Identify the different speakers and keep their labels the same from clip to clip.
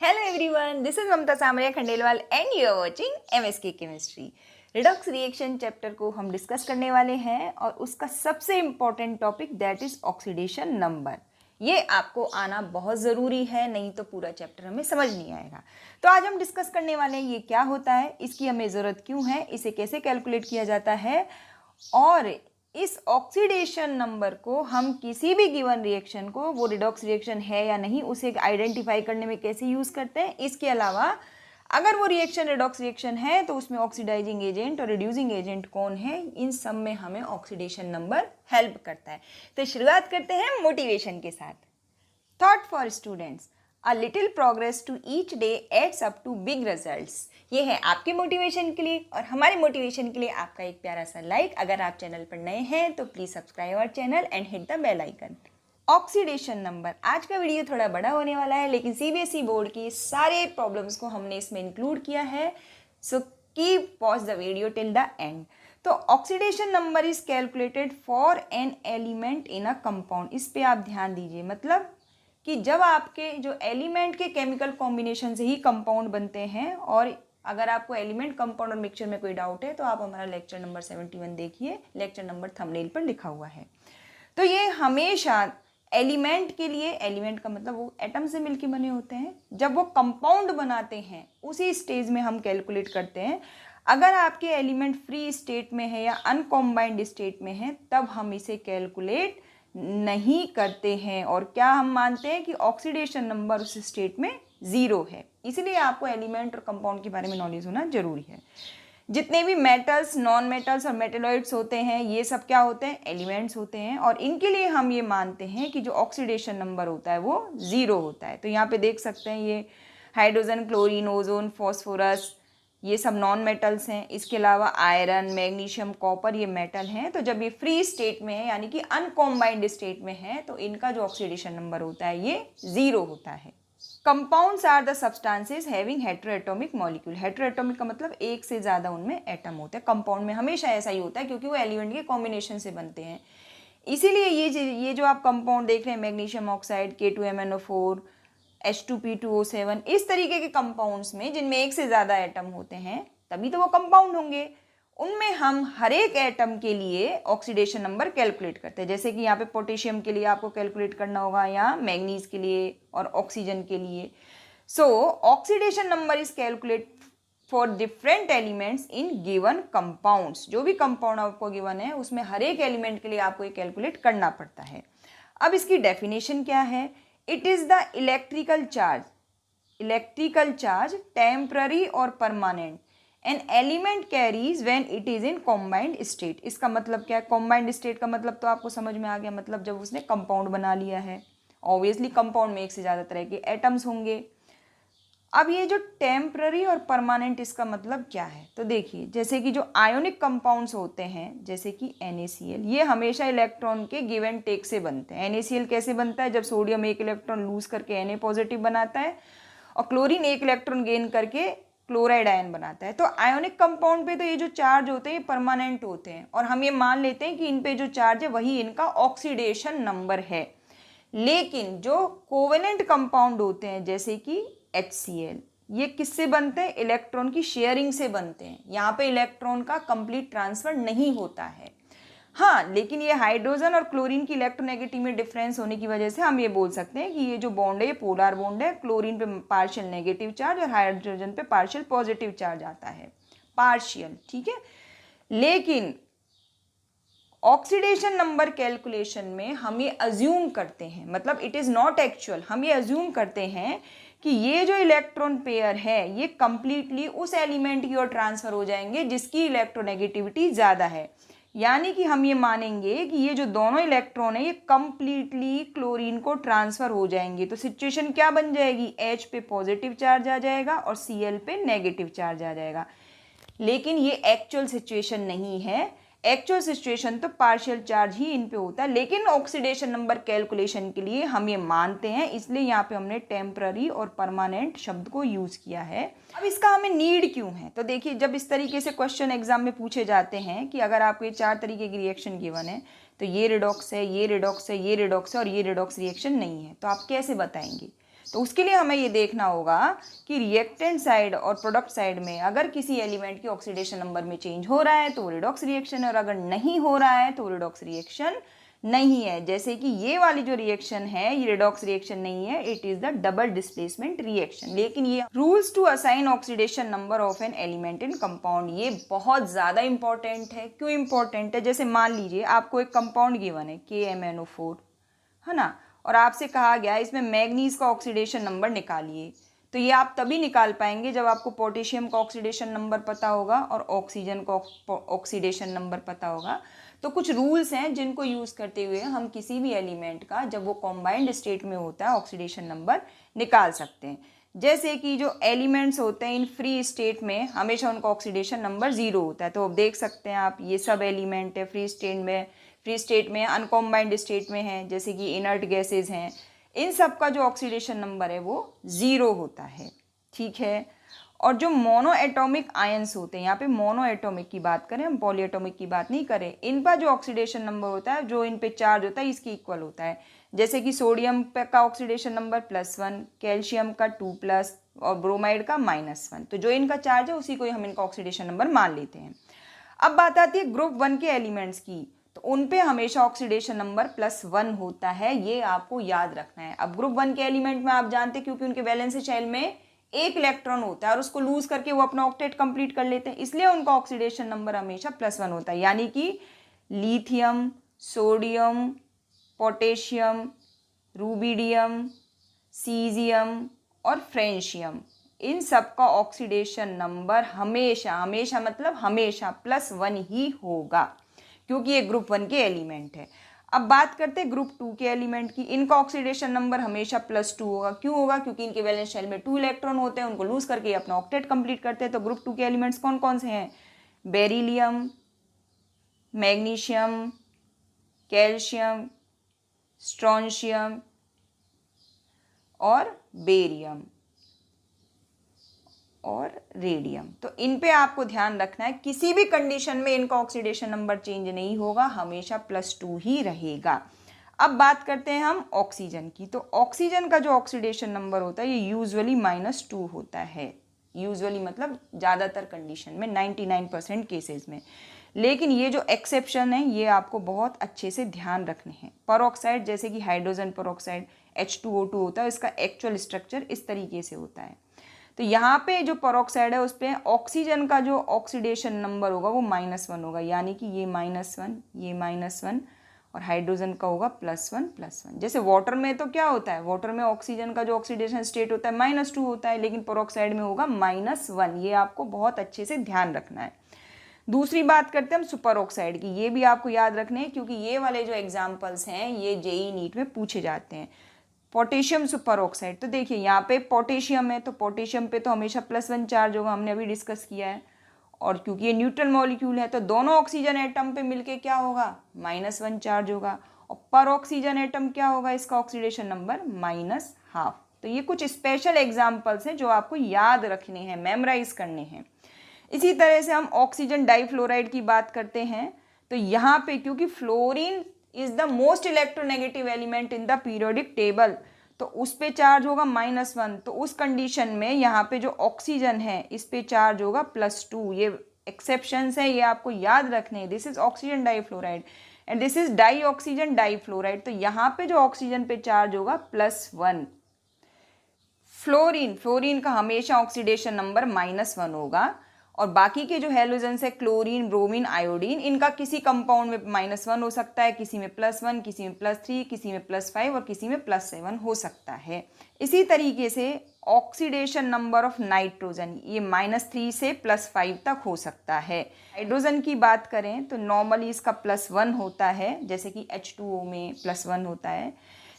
Speaker 1: Hello everyone, this is Mamta Samria Khandelwal and you are watching MSK Chemistry. Redox reaction chapter को हम discuss करने वाले हैं और उसका सबसे important topic that is oxidation number. ये आपको आना बहुत ज़रूरी है, नहीं तो पूरा चैप्टर हमें समझ नहीं आएगा। तो आज हम डिस्कस करने वाले हैं ये क्या होता है, इसकी हमें ज़रूरत क्यों है, इसे कैसे कैलकुलेट किया जाता है और इस ऑक्सीडेशन नंबर को हम किसी भी गिवन रिएक्शन को, वो रिडॉक्स रिएक्शन है या नहीं, उसे आइडेंटिफाई करने में कैसे यूज़ करते हैं। इसके अलावा अगर वो रिएक्शन रिडॉक्स रिएक्शन है तो उसमें ऑक्सीडाइजिंग एजेंट और रिड्यूसिंग एजेंट कौन है, इन सब में हमें ऑक्सीडेशन नंबर हेल्प करता है। तो शुरुआत करते हैं मोटिवेशन के साथ। Thought for students, a little progress to each day adds up to big results. ये है आपके मोटिवेशन के लिए और हमारे मोटिवेशन के लिए आपका एक प्यारा सा लाइक। अगर आप चैनल पर नए हैं तो please subscribe our channel and hit the bell icon. Oxidation number, आज का वीडियो थोड़ा बड़ा होने वाला है, लेकिन सीबीएसई बोर्ड की सारे प्रॉब्लम्स को हमने इसमें इंक्लूड किया है, so keep watch the video till the end. तो oxidation number is calculated for an element in a compound. इस पे आप ध्यान दीजिए, मतलब कि जब आपके जो एलिमेंट के केमिकल कॉम्बिनेशन से ही कंपाउंड बनते हैं, और अगर आपको एलिमेंट, कंपाउंड और मिक्सचर में कोई डाउट है तो आप हमारा लेक्चर नंबर 71 देखिए, लेक्चर नंबर थंबनेल पर लिखा हुआ है। तो ये हमेशा एलिमेंट के लिए, एलिमेंट का मतलब वो एटम से मिलके बने होते हैं, जब वो कंपाउंड बनाते हैं उसी स्टेज में हम कैलकुलेट करते हैं। अगर आपके एलिमेंट फ्री स्टेट में है या अनकॉम्बाइंड स्टेट में है तब हम इसे कैलकुलेट नहीं करते हैं, और क्या हम मानते हैं कि ऑक्सीडेशन नंबर उस स्टेट में 0 है। इसलिए आपको एलिमेंट और कंपाउंड के बारे में नॉलेज होना जरूरी है। जितने भी मेटल्स, नॉन मेटल्स और मेटेलॉइड्स होते हैं, ये सब क्या होते हैं, एलिमेंट्स होते हैं, और इनके लिए हम ये मानते हैं कि जो ऑक्सीडेशन नंबर होता है वो 0 होता है। तो यहाँ पे देख सकते हैं ये हाइड्रोजन, क्लोरीन, ओजोन, फॉस्फोरस, ये सब नॉन मेटल्स हैं। इसके अलावा आयरन, मैग्नीशियम, कॉपर, ये मेटल हैं। तो जब ये फ्री स्टेट में है यानी कि अनकॉम्बाइंड स्टेट में है तो इनका जो ऑक्सीडेशन नंबर होता है ये 0 होता है। Compounds are the substances having heteroatomic molecule. Heteroatomic का मतलब एक से ज़्यादा उनमें एटम होते हैं। कंपाउंड में हमेशा ऐसा ही होता है क्योंकि वो एलिमेंट के कॉम्बिनेशन से बनते हैं। इसीलिए ये जो आप कंपाउंड देख रहे हैं, मैग्नीशियम ऑक्साइड, K2MnO4, H2P2O7, इस तरीके के कंपाउंड्स में जिनमें एक से ज़्यादा एटम होते हैं तभी तो वो कंपाउंड होंगे। उनमें हम हर एक एटम के लिए ऑक्सीडेशन नंबर कैलकुलेट करते हैं। जैसे कि यहाँ पे पोटेशियम के लिए आपको कैलकुलेट करना होगा, या मैग्नीज के लिए और ऑक्सीजन के लिए। सो oxidation number is calculate for different elements in given compounds. जो भी कंपाउंड आपको गिवन है उसमें हर एक एलिमेंट के लिए आपको ये कैलकुलेट करना पड़ता है। अब इसकी डेफिनेशन क्या है? It is the electrical charge temporary or permanent an element carries when it is in combined state. इसका मतलब क्या है? कॉम्बाइंड स्टेट का मतलब तो आपको समझ में आ गया, मतलब जब उसने कंपाउंड बना लिया है। ऑब्वियसली कंपाउंड में एक से ज़्यादा तरह के एटम्स होंगे। अब ये जो टेम्पररी और परमानेंट, इसका मतलब क्या है? तो देखिए, जैसे कि जो आयोनिक कंपाउंड्स होते हैं जैसे कि NaCl, ये हमेशा इलेक्ट्रॉन के गिव एंड टेक से बनते हैं। NaCl कैसे बनता है? जब सोडियम एक इलेक्ट्रॉन लूज करके Na पॉजिटिव बनाता है और क्लोरीन एक इलेक्ट्रॉन गेन करके क्लोराइड आयन बनाता है। तो आयोनिक कंपाउंड पे तो ये जो चार्ज होते हैं ये परमानेंट होते हैं, और हम ये मान लेते हैं कि इन पे जो चार्ज है वही इनका ऑक्सीडेशन नंबर है। लेकिन जो कोवेलेंट कंपाउंड होते हैं जैसे कि HCl, ये किससे बनते हैं? इलेक्ट्रॉन की शेयरिंग से बनते हैं। यहाँ पे इलेक्ट्रॉन का कंप्लीट ट्रांसफर नहीं होता है। हाँ, लेकिन ये हाइड्रोजन और क्लोरीन की इलेक्ट्रोनेगेटिव में डिफरेंस होने की वजह से हम ये बोल सकते हैं कि ये जो बॉन्ड है ये पोलर बॉन्ड है। क्लोरीन पे पार्शियल नेगेटिव चार्ज और हाइड्रोजन पे पार्शियल पॉजिटिव चार्ज आता है, पार्शियल, ठीक है। लेकिन ऑक्सीडेशन नंबर कैलकुलेशन में हम ये अज्यूम करते हैं, मतलब इट इज़ नॉट एक्चुअल, हम ये अज्यूम करते हैं कि ये जो इलेक्ट्रॉन पेयर है ये कंप्लीटली उस एलिमेंट की ओर ट्रांसफर हो जाएंगे जिसकी इलेक्ट्रोनेगेटिविटी ज़्यादा है। यानी कि हम ये मानेंगे कि ये जो दोनों इलेक्ट्रॉन है ये कंप्लीटली क्लोरीन को ट्रांसफर हो जाएंगे। तो सिचुएशन क्या बन जाएगी? H पे पॉजिटिव चार्ज आ जाएगा और Cl पे नेगेटिव चार्ज आ जाएगा। लेकिन ये एक्चुअल सिचुएशन नहीं है। एक्चुअल सिचुएशन तो पार्शियल चार्ज ही इन पे होता है, लेकिन ऑक्सीडेशन नंबर कैलकुलेशन के लिए हम ये मानते हैं, इसलिए यहाँ पे हमने टेम्पररी और परमानेंट शब्द को यूज़ किया है। अब इसका हमें नीड क्यों है? तो देखिए, जब इस तरीके से क्वेश्चन एग्जाम में पूछे जाते हैं कि अगर आपको ये 4 तरीके की रिएक्शन गिवन है तो ये रिडॉक्स है, ये रिडॉक्स है, ये रिडॉक्स है और ये रिडॉक्स रिएक्शन नहीं है, तो आप कैसे बताएंगे? तो उसके लिए हमें ये देखना होगा कि रिएक्टेंट साइड और प्रोडक्ट साइड में अगर किसी एलिमेंट की ऑक्सीडेशन नंबर में चेंज हो रहा है तो वो रिडॉक्स रिएक्शन है, और अगर नहीं हो रहा है तो वो रिडॉक्स रिएक्शन नहीं है। जैसे कि ये वाली जो रिएक्शन है ये रिडॉक्स रिएक्शन नहीं है, it is the double displacement reaction. लेकिन ये rules to assign oxidation number of an element in compound, ये बहुत ज़्यादा इंपॉर्टेंट है। क्यों इंपॉर्टेंट है? जैसे मान लीजिए आपको एक कंपाउंड गिवन है KMnO4, है ना, और आपसे कहा गया इसमें मैग्नीज का ऑक्सीडेशन नंबर निकालिए। तो ये आप तभी निकाल पाएंगे जब आपको पोटेशियम का ऑक्सीडेशन नंबर पता होगा और ऑक्सीजन का ऑक्सीडेशन नंबर पता होगा। तो कुछ रूल्स हैं जिनको यूज़ करते हुए हम किसी भी एलिमेंट का जब वो कॉम्बाइंड स्टेट में होता है ऑक्सीडेशन नंबर निकाल सकते हैं। जैसे कि जो एलिमेंट्स होते हैं इन फ्री स्टेट में हमेशा उनका ऑक्सीडेशन नंबर 0 होता है। तो अब देख सकते हैं आप ये सब एलिमेंट है फ्री स्टेट में अनकॉम्बाइंड स्टेट में है, जैसे कि इनर्ट गैसेज हैं, इन सब का जो ऑक्सीडेशन नंबर है वो 0 होता है। ठीक है। और जो मोनो एटॉमिक आयंस होते हैं, यहाँ पे मोनो एटॉमिक की बात करें, हम पॉली एटॉमिक की बात नहीं करें, इन पर जो ऑक्सीडेशन नंबर होता है, जो इन पे चार्ज होता है, इसके इक्वल होता है। जैसे कि सोडियम का ऑक्सीडेशन नंबर +1, कैल्शियम का 2+ और ब्रोमाइड का -1। तो जो इनका चार्ज है उसी को हम इनका ऑक्सीडेशन नंबर मान लेते हैं। अब बात आती है ग्रुप 1 के एलिमेंट्स की, तो उन पे हमेशा ऑक्सीडेशन नंबर +1 होता है, ये आपको याद रखना है। अब ग्रुप 1 के एलिमेंट में आप जानते हैं क्योंकि उनके वैलेंसी शेल में एक इलेक्ट्रॉन होता है और उसको लूज करके वो अपना ऑक्टेट कंप्लीट कर लेते हैं, इसलिए उनका ऑक्सीडेशन नंबर हमेशा +1 होता है। यानी कि lithium, sodium, potassium, rubidium, caesium और फ्रेंशियम, इन सब का ऑक्सीडेशन नंबर हमेशा मतलब हमेशा +1 ही होगा, क्योंकि ये ग्रुप 1 के एलिमेंट है। अब बात करते हैं ग्रुप 2 के एलिमेंट की। इनका ऑक्सीडेशन नंबर हमेशा +2 होगा। क्यों होगा? क्योंकि इनके वैलेंस शेल में 2 इलेक्ट्रॉन होते हैं, उनको लूज करके अपना ऑक्टेट कंप्लीट करते हैं। तो ग्रुप 2 के एलिमेंट्स कौन कौन से हैं? बेरिलियम, मैग्नीशियम, कैल्शियम, स्ट्रोंशियम और बेरियम और रेडियम। तो इन पे आपको ध्यान रखना है, किसी भी कंडीशन में इनका ऑक्सीडेशन नंबर चेंज नहीं होगा, हमेशा +2 ही रहेगा। अब बात करते हैं हम ऑक्सीजन की। तो ऑक्सीजन का जो ऑक्सीडेशन नंबर होता है ये यूजुअली -2 होता है। यूजुअली मतलब ज़्यादातर कंडीशन में, 99% केसेस में। लेकिन ये जो एक्सेप्शन है ये आपको बहुत अच्छे से ध्यान रखने हैं। परऑक्साइड, जैसे कि हाइड्रोजन परऑक्साइड H2O2 होता है, इसका एक्चुअल स्ट्रक्चर इस तरीके से होता है। तो यहाँ पे जो परऑक्साइड है उस पर ऑक्सीजन का जो ऑक्सीडेशन नंबर होगा वो -1 होगा, यानी कि ये -1, ये -1 और हाइड्रोजन का होगा +1+1। जैसे वाटर में तो क्या होता है, वाटर में ऑक्सीजन का जो ऑक्सीडेशन स्टेट होता है -2 होता है, लेकिन परऑक्साइड में होगा -1। ये आपको बहुत अच्छे से ध्यान रखना है। दूसरी बात करते हैं हम सुपर ऑक्साइड की। ये भी आपको याद रखने हैं क्योंकि ये वाले जो एग्जाम्पल्स हैं ये JEE नीट में पूछे जाते हैं। पोटेशियम सुपर ऑक्साइड, तो देखिए यहाँ पे पोटेशियम है तो पोटेशियम पे तो हमेशा +1 चार्ज होगा, हमने अभी डिस्कस किया है। और क्योंकि ये न्यूट्रल मॉलिक्यूल है तो दोनों ऑक्सीजन एटम पे मिलके क्या होगा, -1 चार्ज होगा। और पर ऑक्सीजन एटम क्या होगा, इसका ऑक्सीडेशन नंबर -1/2। तो ये कुछ स्पेशल एग्जाम्पल्स हैं जो आपको याद रखने हैं, मेमोराइज करने हैं। इसी तरह से हम ऑक्सीजन डाइफ्लोराइड की बात करते हैं। तो यहाँ पे क्योंकि fluorine is the most electronegative element in the periodic table, तो उस पे चार्ज होगा -1। तो उस कंडीशन में यहाँ पे जो ऑक्सीजन है इस पे चार्ज होगा +2। ये एक्सेप्शंस है, ये आपको याद रखने हैं। This is oxygen difluoride and this is dioxygen difluoride. तो यहाँ पे जो ऑक्सीजन पे चार्ज होगा +1। फ्लोरीन का हमेशा ऑक्सीडेशन नंबर -1 होगा। और बाकी के जो हैलोजेंस है क्लोरीन, ब्रोमीन, आयोडीन, इनका किसी कंपाउंड में -1 हो सकता है, किसी में +1, किसी में +3, किसी में +5 और किसी में +7 हो सकता है। इसी तरीके से ऑक्सीडेशन नंबर ऑफ नाइट्रोजन ये -3 से +5 तक हो सकता है। हाइड्रोजन की बात करें तो नॉर्मली इसका +1 होता है, जैसे कि H2O में +1 होता है।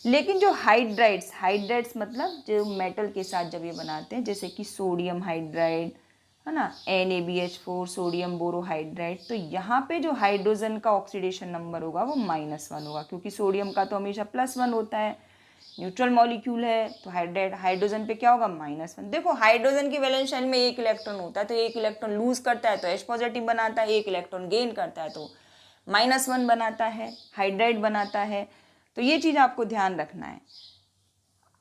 Speaker 1: लेकिन जो हाइड्राइड्स मतलब जो मेटल के साथ जब ये बनाते हैं, जैसे कि सोडियम हाइड्राइड है ना, NaBH4 सोडियम बोरोहाइड्राइड, तो यहाँ पे जो हाइड्रोजन का ऑक्सीडेशन नंबर होगा वो -1 होगा, क्योंकि सोडियम का तो हमेशा +1 होता है, न्यूट्रल मॉलिक्यूल है। तो हाइड्रोजन पे क्या होगा, -1। देखो हाइड्रोजन की वैलेंस शेल में एक इलेक्ट्रॉन होता है, तो एक इलेक्ट्रॉन लूज करता है तो H पॉजिटिव बनाता है, एक इलेक्ट्रॉन गेन करता है तो -1 बनाता है, हाइड्राइड बनाता है। तो ये चीज़ आपको ध्यान रखना है।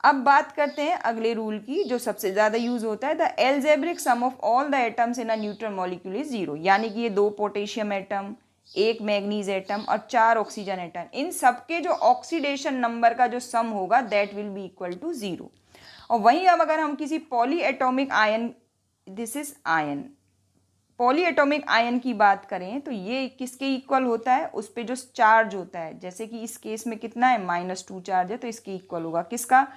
Speaker 1: अब बात करते हैं अगले रूल की जो सबसे ज़्यादा यूज़ होता है, the algebraic sum of all the atoms in a neutral molecule is 0। यानी कि ये 2 पोटेशियम एटम, 1 मैग्नीज एटम और 4 ऑक्सीजन एटम, इन सबके जो ऑक्सीडेशन नंबर का जो सम होगा that will be equal to 0। और वहीं अब अगर हम किसी polyatomic ion, this is ion, polyatomic ion की बात करें तो ये किसके इक्वल होता है, उस पर जो चार्ज होता है, जैसे कि इस केस में कितना है -2 चार्ज है, तो इसके इक्वल होगा किसका,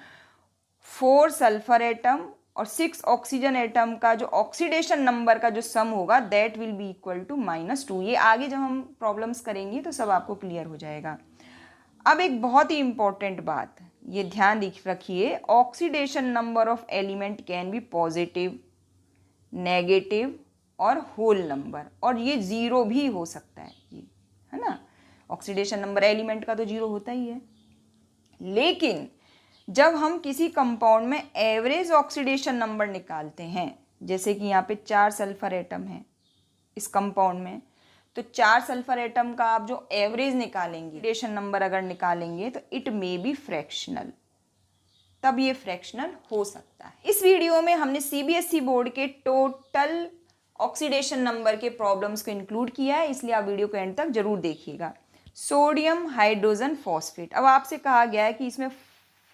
Speaker 1: 4 सल्फर एटम और 6 ऑक्सीजन एटम का जो ऑक्सीडेशन नंबर का जो सम होगा that will be equal to -2। ये आगे जब हम प्रॉब्लम्स करेंगे तो सब आपको क्लियर हो जाएगा। अब एक बहुत ही इंपॉर्टेंट बात, ये ध्यान रखिए, oxidation number of element can be positive, negative और होल नंबर, और ये 0 भी हो सकता है, ये है ना। ऑक्सीडेशन नंबर एलिमेंट का तो 0 होता ही है, लेकिन जब हम किसी कंपाउंड में एवरेज ऑक्सीडेशन नंबर निकालते हैं, जैसे कि यहाँ पे 4 सल्फर एटम है इस कंपाउंड में, तो 4 सल्फर एटम का आप जो एवरेज निकालेंगे, ऑक्सीडेशन नंबर अगर निकालेंगे तो इट मे बी फ्रैक्शनल, तब ये फ्रैक्शनल हो सकता है। इस वीडियो में हमने सीबीएसई बोर्ड के टोटल ऑक्सीडेशन नंबर के प्रॉब्लम्स को इंक्लूड किया है, इसलिए आप वीडियो को एंड तक जरूर देखिएगा। सोडियम हाइड्रोजन फॉस्फेट, अब आपसे कहा गया है कि इसमें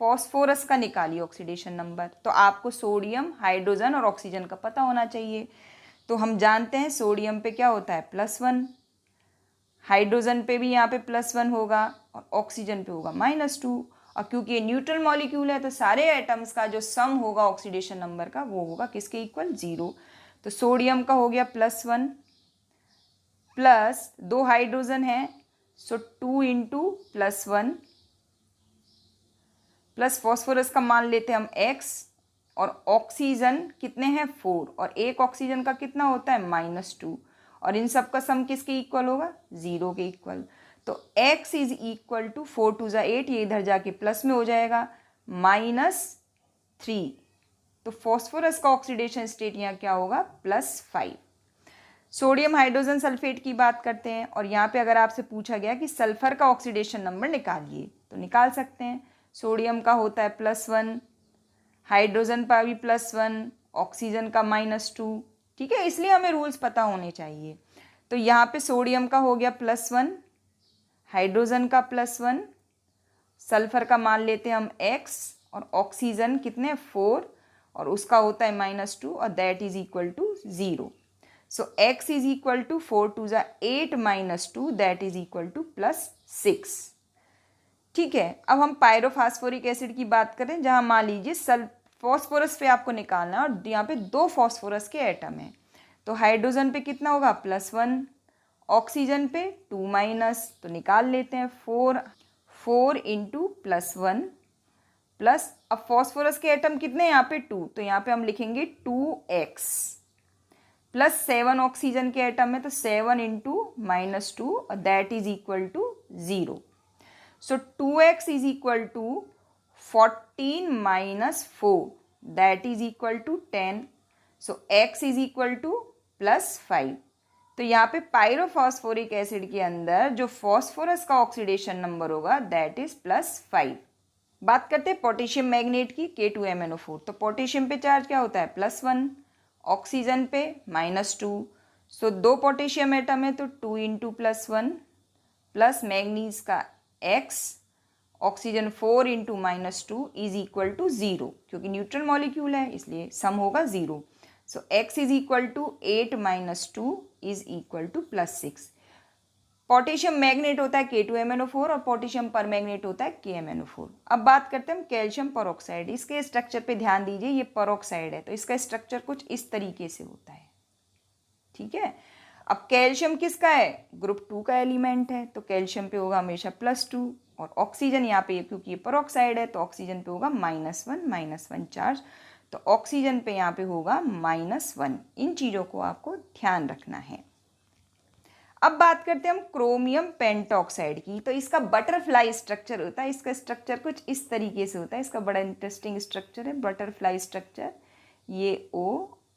Speaker 1: फॉस्फोरस का निकालिए ऑक्सीडेशन नंबर, तो आपको सोडियम, हाइड्रोजन और ऑक्सीजन का पता होना चाहिए। तो हम जानते हैं सोडियम पे क्या होता है +1, हाइड्रोजन पे भी यहाँ पे +1 होगा और ऑक्सीजन पे होगा -2, और क्योंकि ये न्यूट्रल मॉलिक्यूल है तो सारे एटम्स का जो सम होगा ऑक्सीडेशन नंबर का वो होगा किसके इक्वल, 0। तो सोडियम का हो गया +1 प्लस 2 हाइड्रोजन है, सो 2 × +1 प्लस फॉस्फोरस का मान लेते हैं हम x, और ऑक्सीजन कितने हैं 4, और एक ऑक्सीजन का कितना होता है -2, और इन सब का सम किसके इक्वल होगा, 0 के इक्वल। तो x इज इक्वल टू 4 × 2 = 8, ये इधर जाके प्लस में हो जाएगा -3। तो फॉस्फोरस का ऑक्सीडेशन स्टेट यहाँ क्या होगा +5। सोडियम हाइड्रोजन सल्फेट की बात करते हैं, और यहाँ पे अगर आपसे पूछा गया कि सल्फर का ऑक्सीडेशन नंबर निकालिए तो निकाल सकते हैं। सोडियम का होता है +1, हाइड्रोजन का भी +1, ऑक्सीजन का -2, ठीक है, इसलिए हमें रूल्स पता होने चाहिए। तो यहाँ पे सोडियम का हो गया +1, हाइड्रोजन का +1, सल्फर का मान लेते हैं हम x, और ऑक्सीजन कितने 4, और उसका होता है -2, और that is equal to 0। So x is equal to 4 × 2 = 8 -2, that is equal to +6। ठीक है, अब हम पायरोफॉस्फोरिक एसिड की बात करें, जहां मान लीजिए फॉस्फोरस पे आपको निकालना है और यहाँ पे 2 फॉस्फोरस के एटम हैं, तो हाइड्रोजन पे कितना होगा +1, ऑक्सीजन पे 2-, तो निकाल लेते हैं 4 × +1 प्लस, अब फॉस्फोरस के एटम कितने हैं यहाँ पे 2, तो यहाँ पे हम लिखेंगे 2x प्लस 7 ऑक्सीजन के एटम है तो 7 × -2, और that is equal to 0। So 2x is equal to 14 - 4, that is equal to 10. So x is equal to +5. तो यहाँ पे पायरोफॉस्फोरिक एसिड के अंदर जो फॉस्फोरस का ऑक्सीडेशन नंबर होगा दैट इज +5। बात करते हैं पोटेशियम मैग्नेट की, K2MnO4। तो पोटेशियम पे चार्ज क्या होता है +1, ऑक्सीजन पे -2, सो 2 पोटेशियम एटम है तो 2 × +1 प्लस मैग्नीज का x, oxygen 4 × -2 is equal to 0, क्योंकि न्यूट्रल मॉलिक्यूल है इसलिए सम होगा 0। So x is equal to 8 - 2 is equal to +6। Potassium manganate होता है K2MnO4 और पोटेशियम परमैग्नेट होता है KMnO4। अब बात करते हैं हम कैल्शियम परऑक्साइड। इसके स्ट्रक्चर पे ध्यान दीजिए, ये परऑक्साइड है तो इसका स्ट्रक्चर कुछ इस तरीके से होता है, ठीक है। अब कैल्शियम किसका है, ग्रुप 2 का एलिमेंट है, तो कैल्शियम पे होगा हमेशा +2, और ऑक्सीजन यहाँ पे क्योंकि ये परऑक्साइड है तो ऑक्सीजन पे होगा -1 चार्ज, तो ऑक्सीजन पे यहाँ पे होगा -1। इन चीज़ों को आपको ध्यान रखना है। अब बात करते हैं हम क्रोमियम पेंटॉक्साइड की। तो इसका बटरफ्लाई स्ट्रक्चर होता है, इसका स्ट्रक्चर कुछ इस तरीके से होता है, इसका बड़ा इंटरेस्टिंग स्ट्रक्चर है, बटरफ्लाई स्ट्रक्चर। ये O,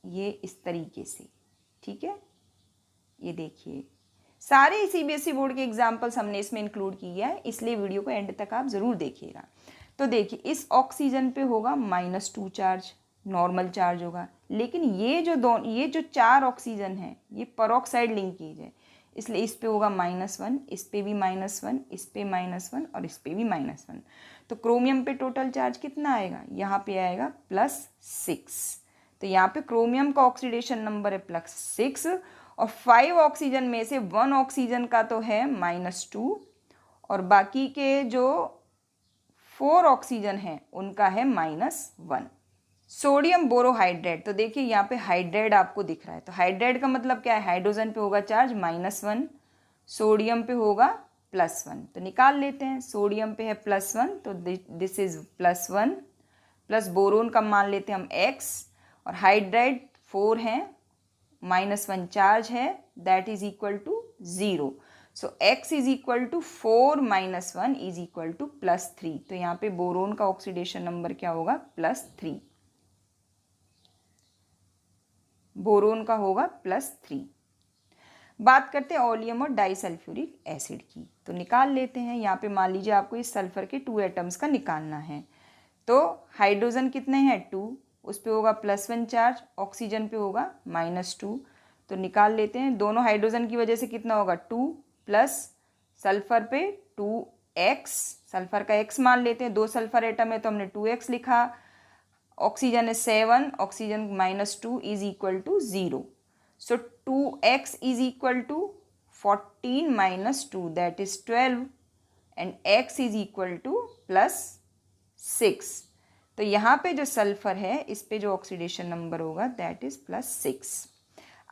Speaker 1: ये इस तरीके से, ठीक है। ये देखिए सारे सीबीएसई बोर्ड के एग्जाम्पल्स हमने इसमें इंक्लूड किया है, इसलिए वीडियो को एंड तक आप ज़रूर देखिएगा। तो देखिए इस ऑक्सीजन पे होगा -2 चार्ज, नॉर्मल चार्ज होगा, लेकिन ये जो 4 ऑक्सीजन है ये परऑक्साइड लिंकेज है, इसलिए इस पे होगा -1, इस पे भी -1, इस पे -1 और इस पे भी -1। तो क्रोमियम पे टोटल चार्ज कितना आएगा, यहाँ पे आएगा +6। तो यहाँ पे क्रोमियम का ऑक्सीडेशन नंबर है +6 और 5 ऑक्सीजन में से 1 ऑक्सीजन का तो है -2 और बाकी के जो 4 ऑक्सीजन हैं उनका है -1। सोडियम बोरोहाइड्रेट, तो देखिए यहाँ पे हाइड्रेट आपको दिख रहा है, तो हाइड्रेट का मतलब क्या है, हाइड्रोजन पे होगा चार्ज -1, सोडियम पे होगा +1। तो निकाल लेते हैं, सोडियम पे है +1 तो दिस इज +1 प्लस बोरोन का मान लेते हैं हम x और हाइड्रेट 4 है, -1 चार्ज है, that is equal to 0। So x is equal to 4 - 1 is equal to +3। तो यहाँ पे बोरोन का ऑक्सीडेशन नंबर क्या होगा, +3। बोरोन का होगा +3। बात करते हैं ओलियम और डाइसल्फ्यूरिक एसिड की, तो निकाल लेते हैं। यहाँ पे मान लीजिए आपको इस सल्फर के 2 एटम्स का निकालना है, तो हाइड्रोजन कितने हैं 2, उस पे होगा +1 चार्ज, ऑक्सीजन पे होगा -2। तो निकाल लेते हैं, दोनों हाइड्रोजन की वजह से कितना होगा 2 प्लस सल्फर पे 2x, सल्फर का x मान लेते हैं, 2 सल्फर एटम है तो हमने 2x लिखा, ऑक्सीजन है 7, oxygen -2 is equal to 0। So 2x is equal to 14 - 2 that is 12 and x is equal to +6। तो यहाँ पे जो सल्फर है इस पे जो ऑक्सीडेशन नंबर होगा दैट इज +6।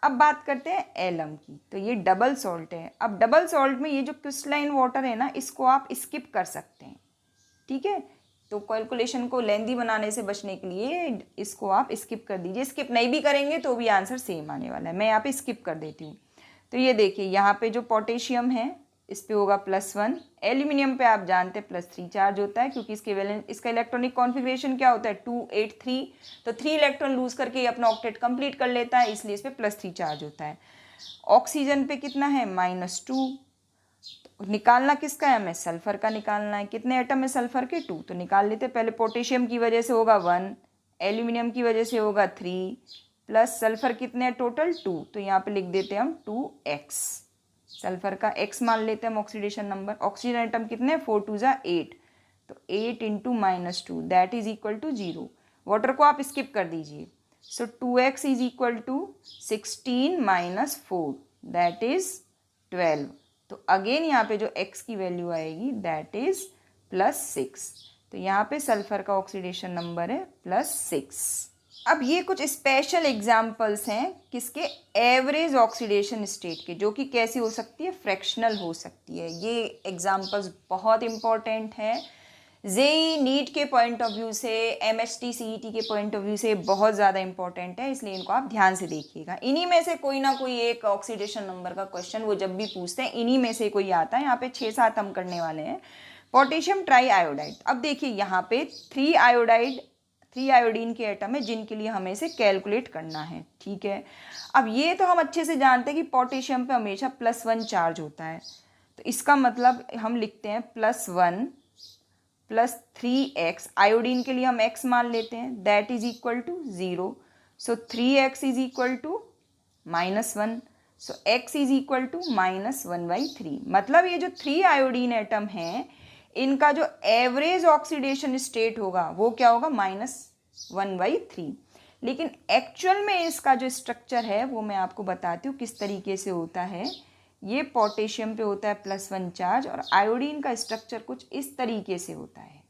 Speaker 1: अब बात करते हैं एलम की, तो ये डबल सॉल्ट है। अब डबल सॉल्ट में ये जो क्रिस्टलाइन वाटर है ना, इसको आप स्किप कर सकते हैं, ठीक है। तो कैलकुलेशन को लेंदी बनाने से बचने के लिए इसको आप स्किप कर दीजिए, स्किप नहीं भी करेंगे तो भी आंसर सेम आने वाला है, मैं यहाँ पे स्किप कर देती हूँ। तो ये देखिए यहाँ पे जो पोटेशियम है इस पे होगा +1, एल्यूमिनियम पे आप जानते हैं +3 चार्ज होता है, क्योंकि इसका इलेक्ट्रॉनिक कॉन्फ़िगरेशन क्या होता है 2 8 3, तो 3 इलेक्ट्रॉन लूज करके ये अपना ऑक्टेट कंप्लीट कर लेता है, इसलिए इस पे +3 चार्ज होता है। ऑक्सीजन पे कितना है -2, तो निकालना किसका है, हमें सल्फर का निकालना है। कितने एटम है सल्फर के 2, तो निकाल लेते हैं। पहले पोटेशियम की वजह से होगा 1, एल्यूमिनियम की वजह से होगा 3 प्लस सल्फर कितने हैं टोटल 2, तो यहाँ पे लिख देते हैं हम 2x, सल्फर का x मान लेते हैं हम ऑक्सीडेशन नंबर। ऑक्सीजन आइटम कितने 4 2 ज़ा 8, तो 8 into -2 that is equal to 0। Water को आप स्किप कर दीजिए, so 2x is equal to 16 - 4 that is 12। तो अगेन यहाँ पे जो x की वैल्यू आएगी दैट इज +6। तो यहाँ पे सल्फर का ऑक्सीडेशन नंबर है +6। अब ये कुछ स्पेशल एग्जाम्पल्स हैं किसके, एवरेज ऑक्सीडेशन स्टेट के, जो कि कैसी हो सकती है, फ्रैक्शनल हो सकती है। ये एग्जाम्पल्स बहुत इंपॉर्टेंट हैं, जेईई नीट के पॉइंट ऑफ व्यू से, एमएचटी सीईटी के पॉइंट ऑफ व्यू से बहुत ज़्यादा इंपॉर्टेंट है, इसलिए इनको आप ध्यान से देखिएगा। इन्हीं में से कोई ना कोई एक ऑक्सीडेशन नंबर का क्वेश्चन वो जब भी पूछते हैं इन्हीं में से कोई आता है। यहाँ पे 6-7 हम करने वाले हैं। पोटेशियम ट्राई आयोडाइड, अब देखिए यहाँ पे 3 आयोडीन के एटम है जिनके लिए हमें इसे कैलकुलेट करना है, ठीक है। अब ये तो हम अच्छे से जानते हैं कि पोटेशियम पे हमेशा +1 चार्ज होता है, तो इसका मतलब हम लिखते हैं +1 प्लस 3x, आयोडीन के लिए हम x मान लेते हैं, that is equal to 0। So 3x is equal to -1, so x is equal to -1/3। मतलब ये जो 3 आयोडीन एटम हैं इनका जो एवरेज ऑक्सीडेशन स्टेट होगा वो क्या होगा, -1/3। लेकिन एक्चुअल में इसका जो स्ट्रक्चर है वो मैं आपको बताती हूँ किस तरीके से होता है। ये पोटेशियम पे होता है +1 चार्ज और आयोडीन का स्ट्रक्चर कुछ इस तरीके से होता है।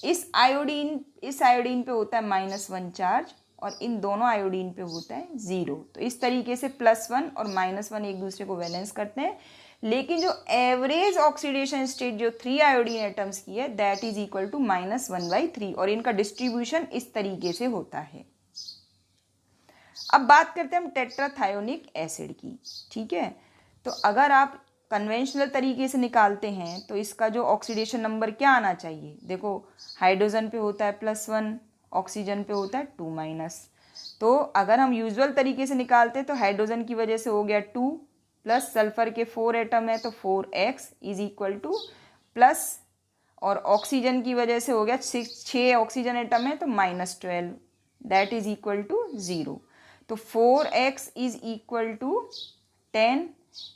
Speaker 1: इस आयोडीन पे होता है -1 चार्ज और इन दोनों आयोडीन पे होता है 0। तो इस तरीके से +1 और -1 एक दूसरे को बैलेंस करते हैं। लेकिन जो एवरेज ऑक्सीडेशन स्टेट जो 3 आयोडीन एटम्स की है दैट इज इक्वल टू -1/3 और इनका डिस्ट्रीब्यूशन इस तरीके से होता है। अब बात करते हैं हम टेट्राथायोनिक एसिड की, ठीक है। तो अगर आप कन्वेंशनल तरीके से निकालते हैं तो इसका जो ऑक्सीडेशन नंबर क्या आना चाहिए, देखो हाइड्रोजन पे होता है +1, ऑक्सीजन पे होता है 2-। तो अगर हम यूजुअल तरीके से निकालते हैं तो हाइड्रोजन की वजह से हो गया 2 प्लस सल्फर के 4 एटम है तो 4x is equal two plus, और ऑक्सीजन की वजह से हो गया 6 ऑक्सीजन एटम है तो -12, दैट इज इक्वल टू 0। तो 4x is equal to 10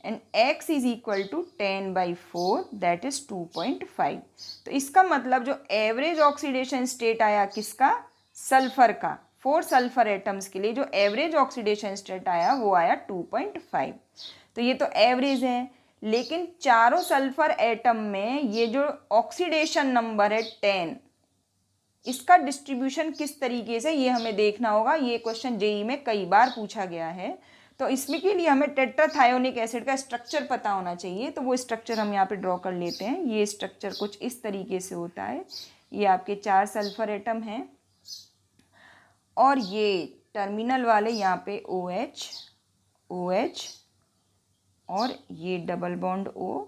Speaker 1: and x is equal to 10/4, that is 2.5। तो इसका मतलब जो एवरेज ऑक्सीडेशन स्टेट आया किसका, सल्फर का, 4 सल्फर एटम्स के लिए जो एवरेज ऑक्सीडेशन स्टेट आया वो आया 2.5। तो ये तो एवरेज है, लेकिन चारों सल्फर एटम में ये जो ऑक्सीडेशन नंबर है 10, इसका डिस्ट्रीब्यूशन किस तरीके से ये हमें देखना होगा। ये क्वेश्चन जेईई में कई बार पूछा गया है, तो इसमें के लिए हमें टेट्राथायोनिक एसिड का स्ट्रक्चर पता होना चाहिए। तो वो स्ट्रक्चर हम यहाँ पे ड्रॉ कर लेते हैं। ये स्ट्रक्चर कुछ इस तरीके से होता है। ये आपके 4 सल्फर एटम हैं और ये टर्मिनल वाले यहाँ पे OH OH और ये डबल बॉन्ड O,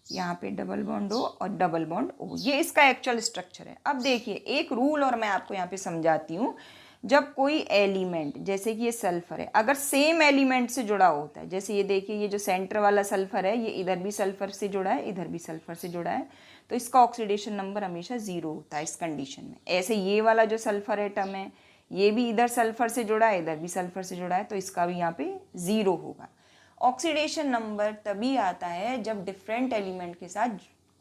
Speaker 1: यहाँ पे डबल बॉन्ड O और डबल बॉन्ड O, ये इसका एक्चुअल स्ट्रक्चर है। अब देखिए एक रूल और मैं आपको यहाँ पे समझाती हूँ। जब कोई एलिमेंट, जैसे कि ये सल्फर है, अगर सेम एलिमेंट से जुड़ा होता है, जैसे ये देखिए ये जो सेंटर वाला सल्फर है ये इधर भी सल्फर से जुड़ा है, इधर भी सल्फर से जुड़ा है, तो इसका ऑक्सीडेशन नंबर हमेशा 0 होता है इस कंडीशन में। ऐसे ये वाला जो सल्फर एटम है ये भी इधर सल्फर से जुड़ा है, इधर भी सल्फर से जुड़ा है, तो इसका भी यहाँ पे 0 होगा। ऑक्सीडेशन नंबर तभी आता है जब डिफरेंट एलिमेंट के साथ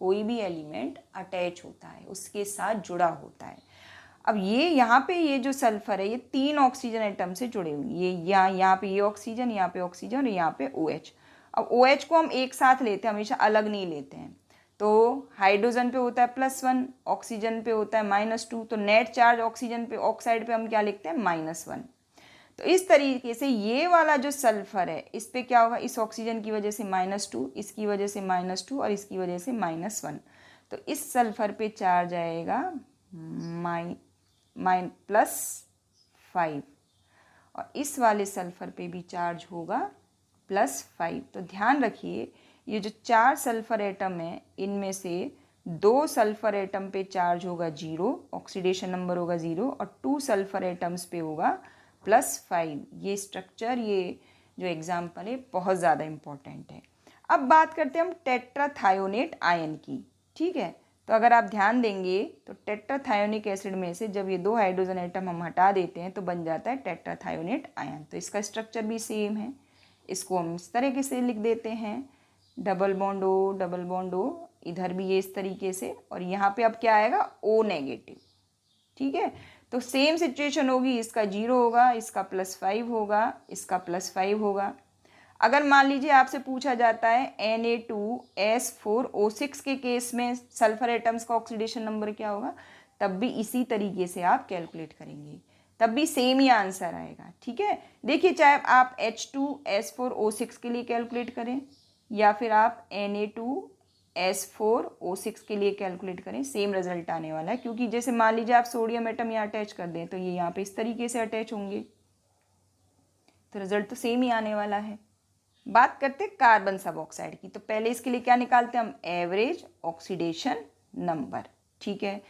Speaker 1: कोई भी एलिमेंट अटैच होता है, उसके साथ जुड़ा होता है। अब ये यहाँ पे ये जो सल्फर है ये 3 ऑक्सीजन एटम से जुड़े हुए, ये यहाँ पे ये ऑक्सीजन, यहाँ पे ऑक्सीजन और यहाँ पे OH। अब OH को हम एक साथ लेते हैं, हमेशा अलग नहीं लेते हैं। तो हाइड्रोजन पे होता है +1, ऑक्सीजन पे होता है -2, तो नेट चार्ज ऑक्सीजन पे, ऑक्साइड पे हम क्या लिखते हैं, -1। तो इस तरीके से ये वाला जो सल्फर है इस पे क्या होगा, इस ऑक्सीजन की वजह से -2, इसकी वजह से -2 और इसकी वजह से -1। तो इस सल्फर पे चार्ज आएगा +5 और इस वाले सल्फर पे भी चार्ज होगा +5। तो ध्यान रखिए ये जो 4 सल्फर एटम है इनमें से 2 सल्फर एटम पे चार्ज होगा 0, ऑक्सीडेशन नंबर होगा 0, और 2 सल्फर एटम्स पे होगा +5। ये स्ट्रक्चर, ये जो एग्जाम्पल है बहुत ज़्यादा इम्पॉर्टेंट है। अब बात करते हैं हम टेट्राथायोनेट आयन की, ठीक है। तो अगर आप ध्यान देंगे तो टेट्राथायोनिक एसिड में से जब ये 2 हाइड्रोजन एटम हम हटा देते हैं तो बन जाता है टेट्राथायोनेट आयन। तो इसका स्ट्रक्चर भी सेम है, इसको हम इस तरीके से लिख देते हैं, डबल बॉन्ड O, इधर भी ये इस तरीके से, और यहाँ पे अब क्या आएगा, O-, ठीक है। तो सेम सिचुएशन होगी, इसका 0 होगा, इसका +5 होगा, इसका +5 होगा। अगर मान लीजिए आपसे पूछा जाता है Na2S4O6 के केस में सल्फर एटम्स का ऑक्सीडेशन नंबर क्या होगा, तब भी इसी तरीके से आप कैलकुलेट करेंगे, तब भी सेम ही आंसर आएगा, ठीक है। देखिए चाहे आप H2S4O6 के लिए कैलकुलेट करें या फिर आप Na2S4O6 के लिए कैलकुलेट करें, सेम रिजल्ट आने वाला है। क्योंकि जैसे मान लीजिए आप सोडियम एटम यहाँ अटैच कर दें तो ये यहाँ पे इस तरीके से अटैच होंगे, तो रिजल्ट तो सेम ही आने वाला है। बात करते हैं कार्बन सब ऑक्साइड की। तो पहले इसके लिए क्या निकालते हैं हम, एवरेज ऑक्सीडेशन नंबर, ठीक है।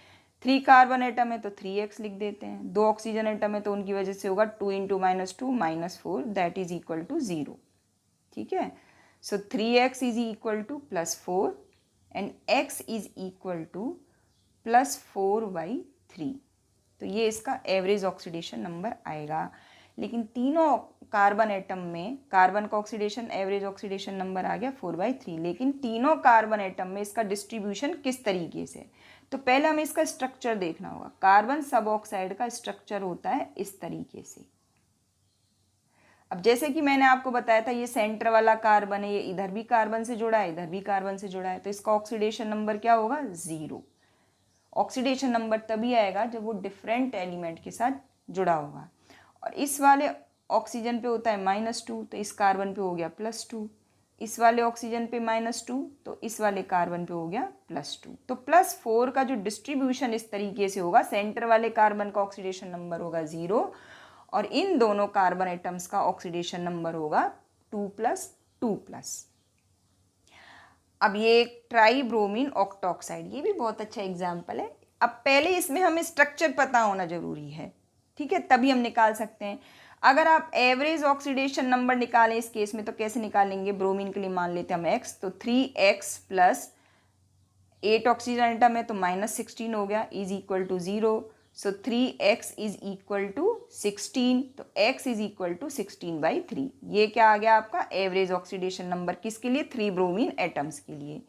Speaker 1: 3 कार्बन एटम है तो 3x लिख देते हैं, 2 ऑक्सीजन एटम है तो उनकी वजह से होगा 2 × -2 -4, दैट इज इक्वल टू 0, ठीक है। So 3x is equal to +4 and x is equal to +4/3। तो ये इसका एवरेज ऑक्सीडेशन नंबर आएगा। लेकिन तीनों कार्बन एटम में कार्बन का ऑक्सीडेशन, एवरेज ऑक्सीडेशन नंबर आ गया 4/3, लेकिन तीनों कार्बन एटम में इसका डिस्ट्रीब्यूशन किस तरीके से। तो पहले हमें इसका स्ट्रक्चर देखना होगा। कार्बन सब ऑक्साइड का स्ट्रक्चर होता है इस तरीके से। अब जैसे कि मैंने आपको बताया था ये सेंटर वाला कार्बन है, ये इधर भी कार्बन से जुड़ा है, इधर भी कार्बन से जुड़ा है, तो इसका ऑक्सीडेशन नंबर क्या होगा, 0। ऑक्सीडेशन नंबर तभी आएगा जब वो डिफरेंट एलिमेंट के साथ जुड़ा होगा। और इस वाले ऑक्सीजन पे होता है -2, तो इस कार्बन पे हो गया +2, इस वाले ऑक्सीजन पे -2, तो इस वाले कार्बन पे हो गया +2। तो +4 का जो डिस्ट्रीब्यूशन इस तरीके से होगा, सेंटर वाले कार्बन का ऑक्सीडेशन नंबर होगा 0 और इन दोनों कार्बन एटम्स का ऑक्सीडेशन नंबर होगा 2+2+। अब ये ट्राइब्रोमीन ऑक्टोक्साइड, ये भी बहुत अच्छा एग्जाम्पल है। अब पहले इसमें हमें स्ट्रक्चर पता होना जरूरी है, ठीक है, तभी हम निकाल सकते हैं। अगर आप एवरेज ऑक्सीडेशन नंबर निकालें इस केस में तो कैसे निकालेंगे, ब्रोमीन के लिए मान लेते हैं हम x, तो 3x + 8 ऑक्सीजन एटम है तो -16 हो गया, is equal to 0। So 3x is equal to 16, तो x इज इक्वल टू 16/3। ये क्या आ गया आपका एवरेज ऑक्सीडेशन नंबर, किसके लिए? 3 ब्रोमीन एटम्स के लिए।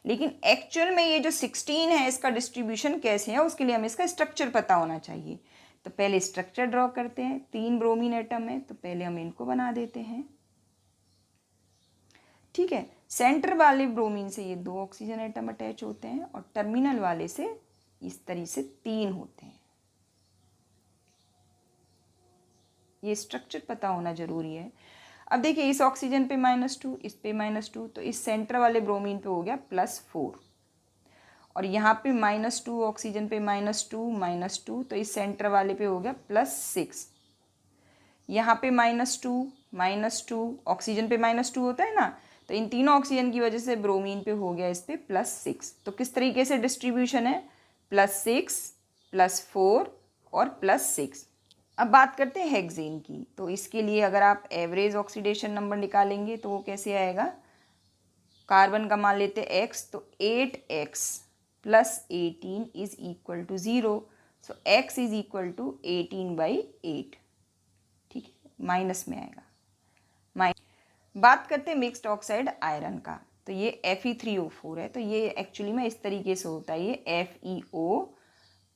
Speaker 1: लेकिन एक्चुअल में ये जो 16 है इसका डिस्ट्रीब्यूशन कैसे है, उसके लिए हमें इसका स्ट्रक्चर पता होना चाहिए। तो पहले स्ट्रक्चर ड्रॉ करते हैं। 3 ब्रोमीन एटम है तो पहले हम इनको बना देते हैं, ठीक है। सेंटर वाले ब्रोमीन से ये 2 ऑक्सीजन एटम अटैच होते हैं और टर्मिनल वाले से इस तरह से 3 होते हैं। ये स्ट्रक्चर पता होना जरूरी है। अब देखिए इस ऑक्सीजन पे -2, इस पे -2, तो इस सेंटर वाले ब्रोमीन पे हो गया +4 और यहाँ पे -2 ऑक्सीजन पे -2, तो इस सेंटर वाले पे हो गया +6। यहाँ पे -2 ऑक्सीजन पे -2 होता है ना, तो इन तीनों ऑक्सीजन की वजह से ब्रोमीन पे हो गया इस पे +6। तो किस तरीके से डिस्ट्रीब्यूशन है? +6, +4 और +6। अब बात करते हैं हेक्सेन की। तो इसके लिए अगर आप एवरेज ऑक्सीडेशन नंबर निकालेंगे तो वो कैसे आएगा? कार्बन का मान लेते हैं x, तो 8x + 18 is equal to 0। So x is equal to 18/8, ठीक है, माइनस में आएगा। बात करते हैं मिक्स्ड ऑक्साइड आयरन का। तो ये Fe3O4 है, तो ये एक्चुअली में इस तरीके से होता है, ये FeO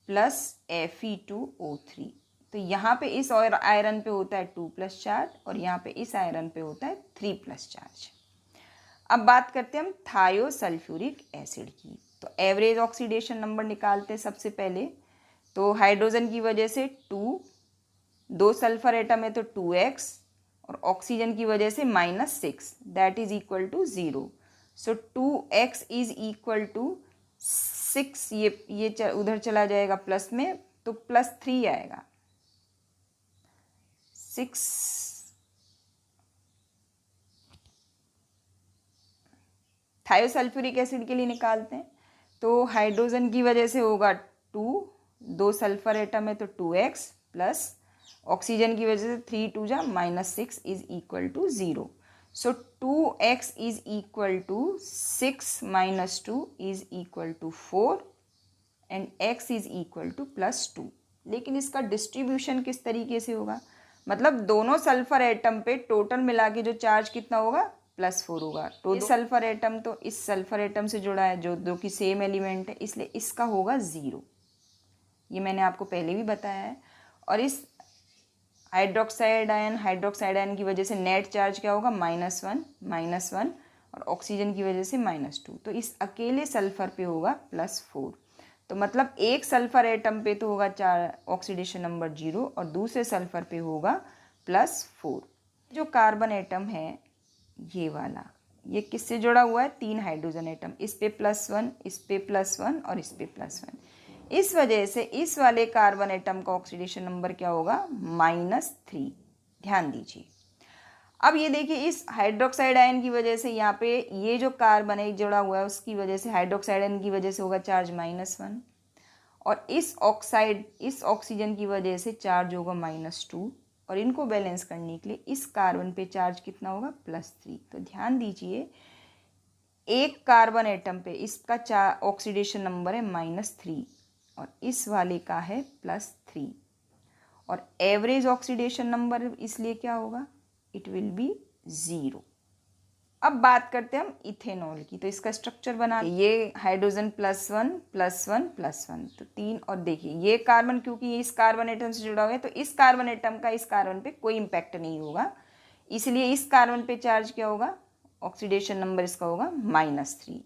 Speaker 1: + Fe2O3। तो यहाँ पे इस और आयरन पे होता है 2+ चार्ज और यहाँ पे इस आयरन पे होता है 3+ चार्ज। अब बात करते हैं हम थायोसल्फ्यूरिक एसिड की। तो एवरेज ऑक्सीडेशन नंबर निकालते हैं सबसे पहले। तो हाइड्रोजन की वजह से 2 सल्फर एटम है तो 2x और ऑक्सीजन की वजह से -6, that is equal to 0। So 2x is equal to 6, ये उधर चला जाएगा प्लस में, तो +3 आएगा। 6 थायोसल्फ्यूरिक एसिड के लिए निकालते हैं। तो हाइड्रोजन की वजह से होगा 2 सल्फर एटम है तो 2x प्लस ऑक्सीजन की वजह से 3 2 जा -6 is equal to 0। So 2x is equal to 6 - 2 is equal to 4 and x is equal to +2। लेकिन इसका डिस्ट्रीब्यूशन किस तरीके से होगा? मतलब दोनों सल्फर एटम पे टोटल मिला के जो चार्ज कितना होगा? +4 होगा। तो सल्फर एटम तो इस सल्फर एटम से जुड़ा है जो कि सेम एलिमेंट है, इसलिए इसका होगा 0। ये मैंने आपको पहले भी बताया है। और इस हाइड्रोक्साइड आयन की वजह से नेट चार्ज क्या होगा? -1 और ऑक्सीजन की वजह से -2। तो इस अकेले सल्फर पे होगा +4। तो मतलब एक सल्फर एटम पे तो होगा ऑक्सीडेशन नंबर 0 और दूसरे सल्फर पे होगा +4। जो कार्बन एटम है ये वाला, ये किससे जुड़ा हुआ है? 3 हाइड्रोजन एटम, इस पे +1, इस पे +1 और इस पे +1। इस वजह से इस वाले कार्बन एटम का ऑक्सीडेशन नंबर क्या होगा? -3। ध्यान दीजिए। अब ये देखिए इस हाइड्रोक्साइड आयन की वजह से यहाँ पे ये जो कार्बन है जुड़ा हुआ है उसकी वजह से हाइड्रोक्साइड आयन की वजह से होगा चार्ज -1 और इस ऑक्सीजन की वजह से चार्ज होगा -2 और इनको बैलेंस करने के लिए इस कार्बन पे चार्ज कितना होगा? +3। तो ध्यान दीजिए एक कार्बन एटम पे इसका ऑक्सीडेशन नंबर है -3 और इस वाले का है +3 और एवरेज ऑक्सीडेशन नंबर इसलिए क्या होगा? It will be 0। अब बात करते हैं हम इथेनॉल की। तो इसका स्ट्रक्चर बना, ये हाइड्रोजन +1 +1 +1 तो 3 और देखिए ये कार्बन क्योंकि ये इस कार्बन एटम से जुड़ा हुआ है तो इस कार्बन एटम का इस कार्बन पे कोई इम्पैक्ट नहीं होगा, इसलिए इस कार्बन पे चार्ज क्या होगा? ऑक्सीडेशन नंबर इसका होगा -3।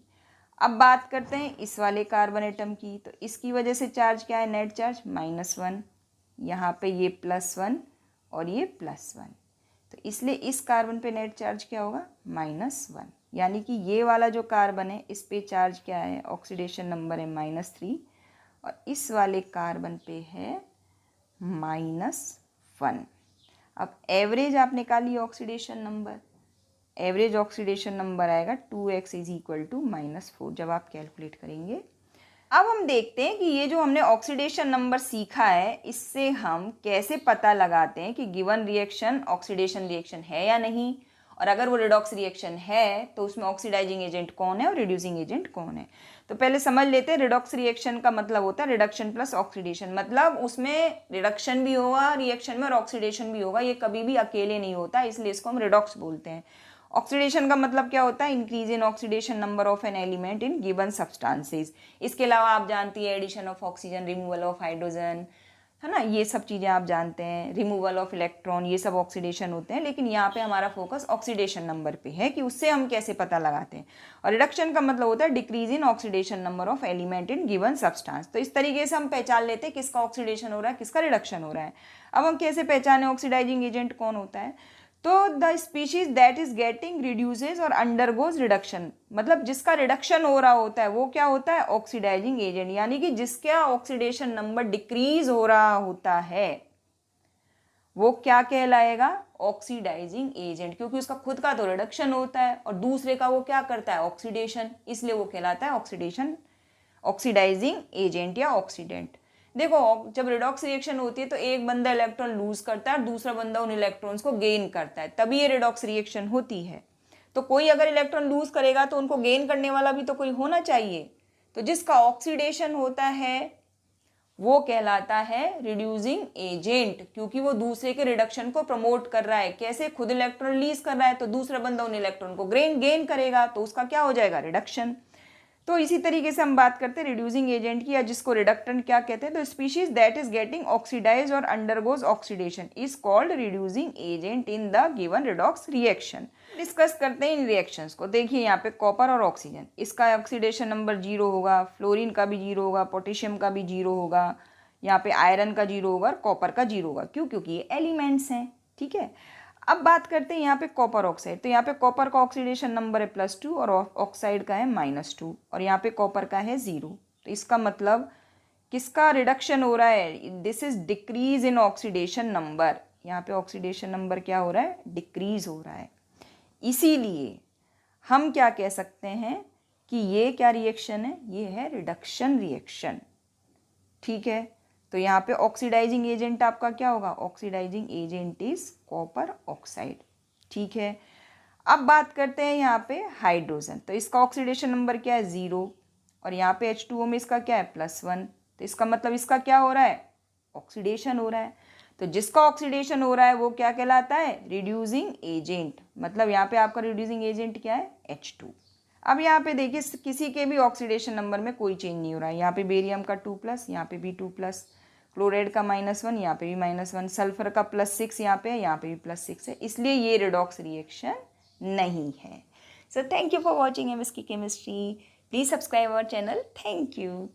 Speaker 1: अब बात करते हैं इस वाले कार्बन एटम की। तो इसकी वजह से चार्ज क्या है? नेट चार्ज -1, यहाँ पे ये +1 और ये +1, तो इसलिए इस कार्बन पे नेट चार्ज क्या होगा? -1। यानी कि ये वाला जो कार्बन है इस पे चार्ज क्या है? ऑक्सीडेशन नंबर है -3 और इस वाले कार्बन पे है -1। अब एवरेज आप निकालिए oxidation number. Average oxidation number आएगा 2x इज इक्वल टू -4 जब आप कैलकुलेट करेंगे। अब हम देखते हैं कि ये जो हमने ऑक्सीडेशन नंबर सीखा है इससे हम कैसे पता लगाते हैं कि गिवन रिएक्शन ऑक्सीडेशन रिएक्शन है या नहीं, और अगर वो रिडॉक्स रिएक्शन है तो उसमें ऑक्सीडाइजिंग एजेंट कौन है और रिड्यूसिंग एजेंट कौन है। तो पहले समझ लेते हैं रिडॉक्स रिएक्शन का मतलब होता है रिडक्शन प्लस ऑक्सीडेशन, मतलब उसमें रिडक्शन भी होगा रिएक्शन में और ऑक्सीडेशन भी होगा, ये कभी भी अकेले नहीं होता, इसलिए इसको हम रिडॉक्स बोलते हैं। ऑक्सीडेशन का मतलब क्या होता है? Increase in oxidation number of an element in given substances. इसके अलावा आप जानती है addition of oxygen, removal of hydrogen, है ना, ये सब चीज़ें आप जानते हैं, रिमूवल ऑफ इलेक्ट्रॉन, ये सब ऑक्सीडेशन होते हैं। लेकिन यहाँ पे हमारा फोकस ऑक्सीडेशन नंबर पे है कि उससे हम कैसे पता लगाते हैं। और रिडक्शन का मतलब होता है decrease in oxidation number of element in given substance. तो इस तरीके से हम पहचान लेते हैं किसका ऑक्सीडेशन हो रहा है, किसका रिडक्शन हो रहा है। अब हम कैसे पहचाने ऑक्सीडाइजिंग एजेंट कौन होता है? तो the species that is getting reduces और अंडरगोज रिडक्शन, मतलब जिसका रिडक्शन हो रहा होता है वो क्या होता है? ऑक्सीडाइजिंग एजेंट, यानी कि जिसका ऑक्सीडेशन नंबर डिक्रीज हो रहा होता है वो क्या कहलाएगा? ऑक्सीडाइजिंग एजेंट, क्योंकि उसका खुद का तो रिडक्शन होता है और दूसरे का वो क्या करता है? ऑक्सीडेशन, इसलिए वो कहलाता है ऑक्सीडेशन ऑक्सीडाइजिंग एजेंट या ऑक्सीडेंट। देखो जब रिडॉक्स रिएक्शन होती है तो एक बंदा इलेक्ट्रॉन लूज करता है और दूसरा बंदा उन इलेक्ट्रॉन्स को गेन करता है, तभी ये रिडॉक्स रिएक्शन होती है। तो कोई अगर इलेक्ट्रॉन लूज करेगा तो उनको गेन करने वाला भी तो कोई होना चाहिए। तो जिसका ऑक्सीडेशन होता है वो कहलाता है रिड्यूसिंग एजेंट, क्योंकि वो दूसरे के रिडक्शन को प्रमोट कर रहा है। कैसे? खुद इलेक्ट्रॉन रिलीज कर रहा है तो दूसरा बंदा उन इलेक्ट्रॉन को गेन करेगा, तो उसका क्या हो जाएगा? रिडक्शन। तो इसी तरीके से हम बात करते हैं रिड्यूसिंग एजेंट की, या जिसको रिडक्टेंट क्या कहते हैं। तो species that is getting oxidise और undergoes oxidation is called reducing agent in the given redox reaction. Discuss करते हैं इन रिएक्शंस को। देखिए यहाँ पे कॉपर और ऑक्सीजन, इसका ऑक्सीडेशन नंबर 0 होगा, फ्लोरीन का भी 0 होगा, पोटेशियम का भी 0 होगा, यहाँ पे आयरन का 0 होगा और कॉपर का 0 होगा। क्यों? क्योंकि ये एलिमेंट्स हैं, ठीक है। अब बात करते हैं यहाँ पे कॉपर ऑक्साइड। तो यहाँ पे कॉपर का ऑक्सीडेशन नंबर है +2 और ऑक्साइड का है -2 और यहाँ पे कॉपर का है 0। तो इसका मतलब किसका रिडक्शन हो रहा है? This is decrease in oxidation number. यहाँ पे ऑक्सीडेशन नंबर क्या हो रहा है? डिक्रीज हो रहा है। इसीलिए हम क्या कह सकते हैं कि ये क्या रिएक्शन है? ये है रिडक्शन रिएक्शन, ठीक है। तो यहाँ पे ऑक्सीडाइजिंग एजेंट आपका क्या होगा? Oxidizing agent is copper oxide, ठीक है। अब बात करते हैं यहाँ पे हाइड्रोजन। तो इसका ऑक्सीडेशन नंबर क्या है? 0 और यहाँ पे H2O में इसका क्या है? +1। तो इसका मतलब इसका क्या हो रहा है? ऑक्सीडेशन हो रहा है। तो जिसका ऑक्सीडेशन हो रहा है वो क्या कहलाता है? Reducing agent. मतलब यहाँ पे आपका रिड्यूसिंग एजेंट क्या है? H2। अब यहाँ पे देखिए किसी के भी ऑक्सीडेशन नंबर में कोई चेंज नहीं हो रहा है। यहाँ पे बेरियम का 2+, यहाँ पे भी 2+, क्लोराइड का -1, यहाँ पे भी -1, सल्फर का +6 यहाँ पे भी +6 है, इसलिए ये रिडॉक्स रिएक्शन नहीं है। So thank you for watching MSK chemistry. Please subscribe our channel. Thank you.